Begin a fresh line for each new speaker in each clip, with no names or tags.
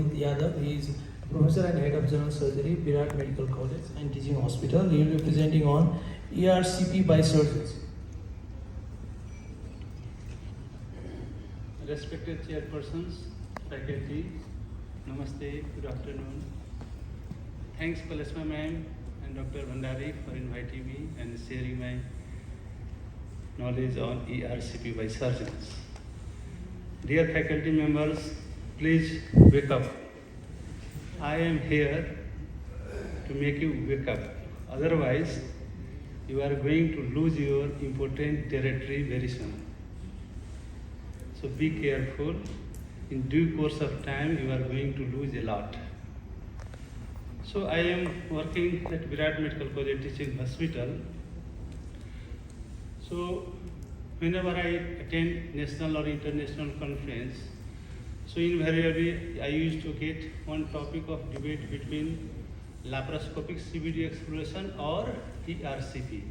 Rohit Yadav. He is Professor and Head of General Surgery, Virat Medical College and Teaching Hospital. He will be presenting on ERCP by surgeons.
Respected chairpersons, faculty, namaste, good afternoon. Thanks Palesma ma'am and Dr. Bhandari for inviting me and sharing my knowledge on ERCP by surgeons. Dear faculty members, please wake up. I am here to make you wake up. Otherwise, you are going to lose your important territory very soon. So be careful. In due course of time, you are going to lose a lot. So I am working at Virat Medical College Teaching Hospital. So whenever I attend national or international conference, so invariably I used to get one topic of debate between laparoscopic CVD exploration or ERCP.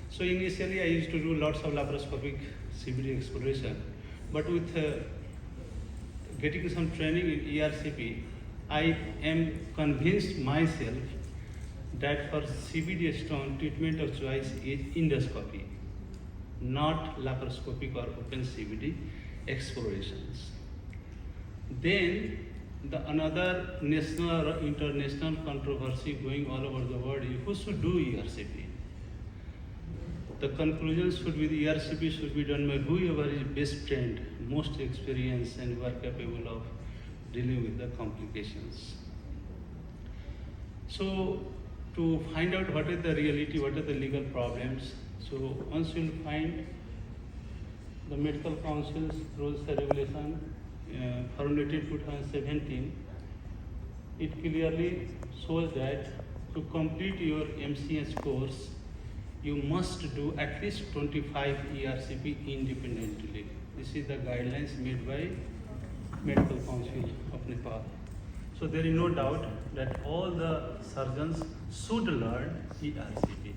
So initially I used to do lots of laparoscopic CVD exploration, but with getting some training in ERCP, I am convinced myself that for CVD stone, treatment of choice is endoscopy, not laparoscopic or open CVD explorations. Then another national or international controversy going all over the world is who should do ERCP. The conclusion should be the ERCP should be done by whoever is best trained, most experienced and who are capable of dealing with the complications. So to find out what is the reality, what are the legal problems, so once you find the Medical Council's rules and regulation formulated 2017, it clearly shows that to complete your MCS course, you must do at least 25 ERCP independently. This is the guidelines made by Medical Council of Nepal. So there is no doubt that all the surgeons should learn ERCP.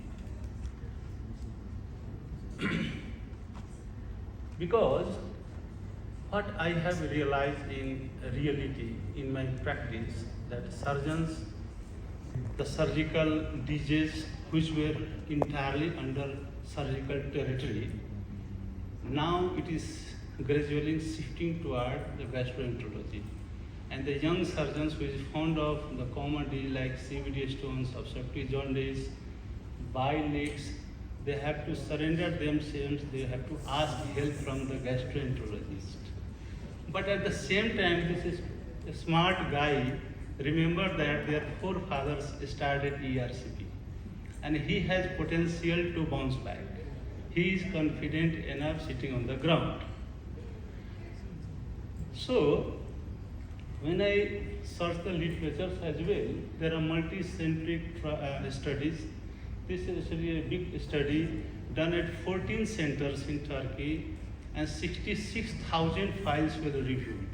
Because what I have realized in reality in my practice that surgeons, the surgical diseases which were entirely under surgical territory, now it is gradually shifting toward the gastroenterology. And the young surgeons who is fond of the common disease like CVD stones, obstructive jaundice, bile leaks, they have to surrender themselves, they have to ask help from the gastroenterologist. But at the same time, this is a smart guy, remember that their forefathers started ERCP and he has potential to bounce back. He is confident enough sitting on the ground. So, when I search the literatures as well, there are multi-centric studies. This is actually a big study done at 14 centers in Turkey and 66,000 files were reviewed.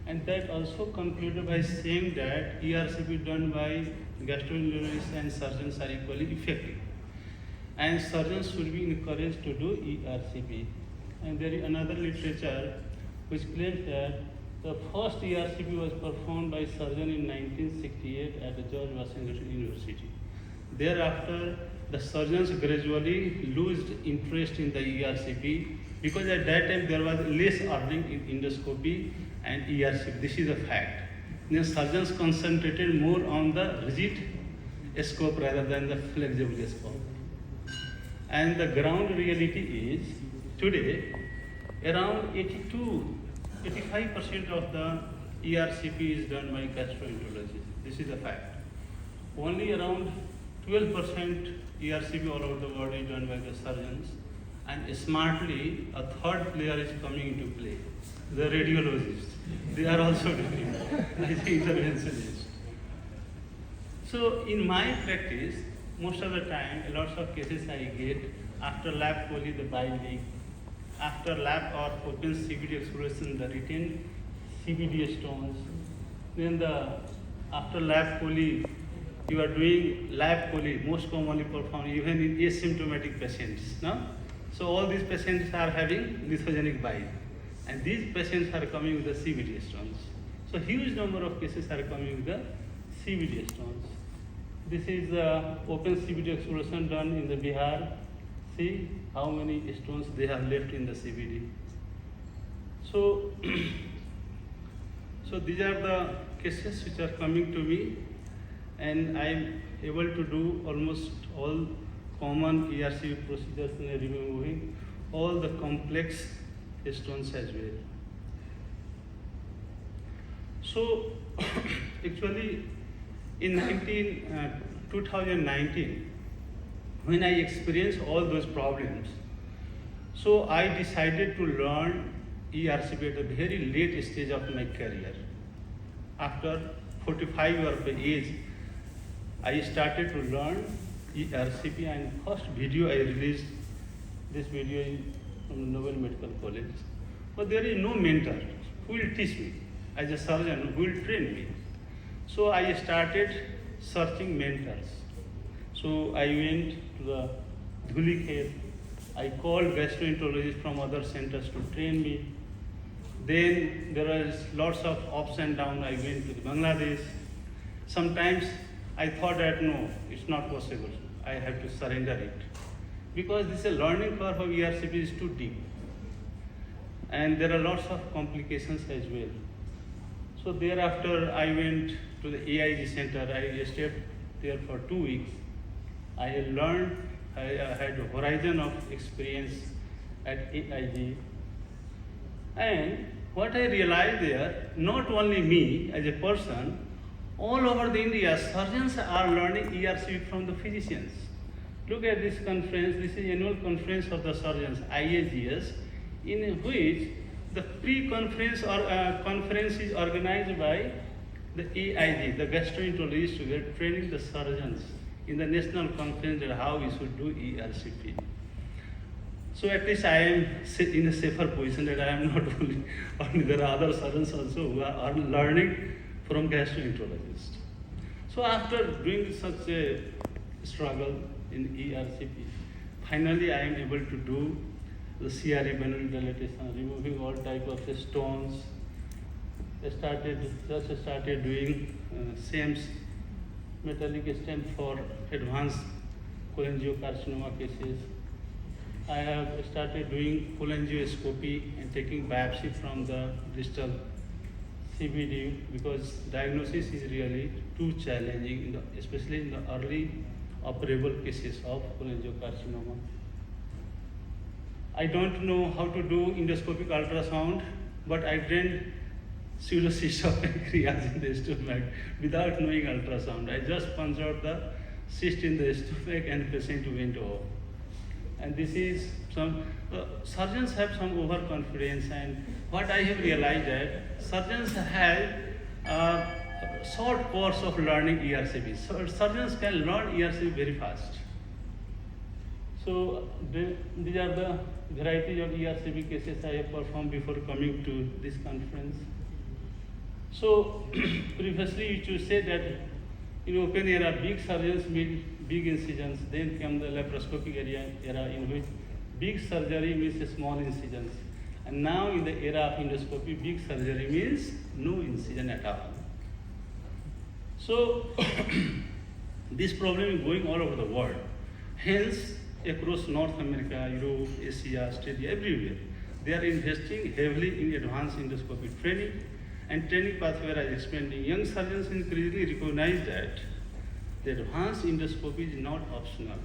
And that also concluded by saying that ERCP done by gastroenterologists and surgeons are equally effective. And surgeons should be encouraged to do ERCP. And there is another literature which claims that the first ERCP was performed by surgeon in 1968 at the George Washington University. Thereafter, the surgeons gradually lost interest in the ERCP because at that time there was less earning in endoscopy and ERCP. This is a fact. Then surgeons concentrated more on the rigid scope rather than the flexible scope. And the ground reality is today around 85% of the ERCP is done by gastroenterologists. This is a fact. Only around 12% ERCP all over the world is done by the surgeons. And smartly, a third player is coming into play, the radiologists. They are also doing as interventionists. So in my practice, most of the time, lots of cases I get after lap poly, the bile leak, after lap or open CVD exploration, the retained CVD stones, then after lap poly, you are doing lap poly, most commonly performed even in asymptomatic patients. No? So all these patients are having lithogenic bile. And these patients are coming with the CVD stones. So huge number of cases are coming with the CBD stones. This is the open CBD exploration done in the Bihar. See how many stones they have left in the CBD. So, so these are the cases which are coming to me, and I am able to do almost all common ERCP procedures in removing all the complex stones as well. So, actually, in 2019, when I experienced all those problems, so I decided to learn ERCP at a very late stage of my career. After 45 years of age, I started to learn ERCP, and first video I released, this video is from Novel Medical College. But there is no mentor who will teach me, as a surgeon who will train me. So I started searching mentors. So I went to the Dhulikhet. I called gastroenterologists from other centers to train me. Then there was lots of ups and downs. I went to Bangladesh. Sometimes I thought that no, it's not possible. I have to surrender it. Because this learning curve of ERCP is too deep. And there are lots of complications as well. So thereafter I went to the AIG center. I stayed there for 2 weeks. I learned, I had a horizon of experience at AIG. And what I realized there, not only me as a person, all over the India, surgeons are learning ERCP from the physicians. Look at this conference. This is annual conference of the surgeons, IAGS, in which the pre-conference or conference is organized by the AIG, the gastroenterologists, who are training the surgeons in the national conference that how we should do ERCP. So at least I am in a safer position that I am not only there are other surgeons also who are learning from gastroenterologists. So after doing such a struggle in ERCP, finally I am able to do the CRE manual dilatation, removing all type of stones. I started doing SAMS metallic stent for advanced cholangiocarcinoma cases. I have started doing cholangioscopy and taking biopsy from the distal CBD because diagnosis is really too challenging, especially in the early operable cases of cholangiocarcinoma. I don't know how to do endoscopic ultrasound, but I drained pseudocyst of pancreas in the stomach without knowing ultrasound. I just punched out the cyst in the stomach and the patient went off. And this is some, surgeons have some overconfidence, and what I have realized that surgeons have a short course of learning ERCP. So surgeons can learn ERCP very fast. So these are the varieties of ERCP cases I have performed before coming to this conference. So previously you should say that in open era, big surgeons made big incisions. Then came the laparoscopic era in which big surgery means small incisions. And now in the era of endoscopy, big surgery means no incision at all. So this problem is going all over the world. Hence, across North America, Europe, Asia, Australia, everywhere, they are investing heavily in advanced endoscopy training. And training pathway is expanding. Young surgeons increasingly recognize that the advanced endoscopy is not optional,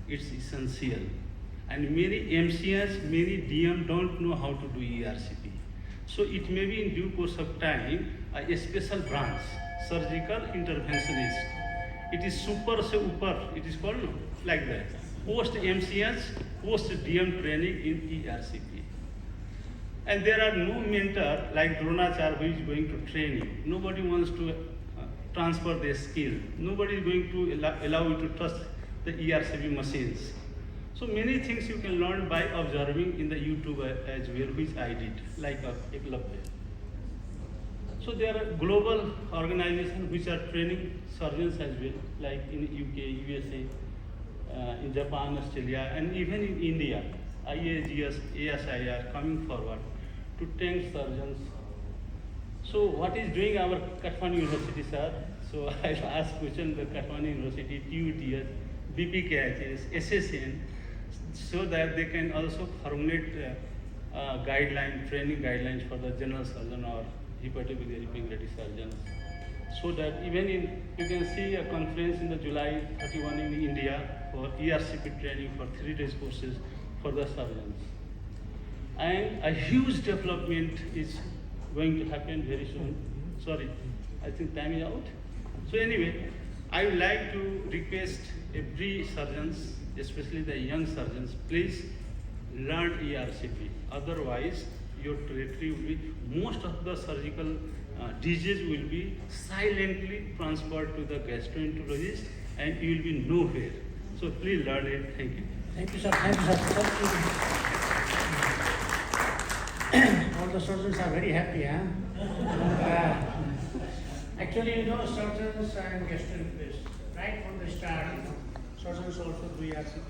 it's essential. And many MCS, many DM don't know how to do ERCP. So it may be in due course of time, a special branch, surgical interventionist. It is super se upar, it is called like that. Post MCS, post DM training in ERCP. And there are no mentor like Dronachar who is going to train you. Nobody wants to transfer their skill. Nobody is going to allow you to trust the ERCP machines. So many things you can learn by observing in the YouTube as well, which I did, like Eklavya. So there are global organizations which are training surgeons as well, like in UK, USA, in Japan, Australia, and even in India. IAGS, ASI are coming forward to train surgeons So what is doing our Kathmandu University, sir? So I'll ask question the Kathmandu University, TUTS, BPKHS, SSN, so that they can also formulate guideline, training guidelines for the general surgeon or hepatobiliary pancreatic surgeons. So that even in, you can see a conference in the July 31 in India for ERCP training for 3 days courses for the surgeons. And a huge development is going to happen very soon. Sorry, I think time is out. So anyway, I would like to request every surgeons, especially the young surgeons, please learn ERCP. Otherwise, your territory will be, most of the surgical disease will be silently transferred to the gastroenterologist and you will be nowhere. So please learn it. Thank you.
Thank you, sir. Thank you, sir. All the surgeons are very happy, huh? Actually, you know, surgeons and gastroenterologists, right from the start, surgeons also do ERCP.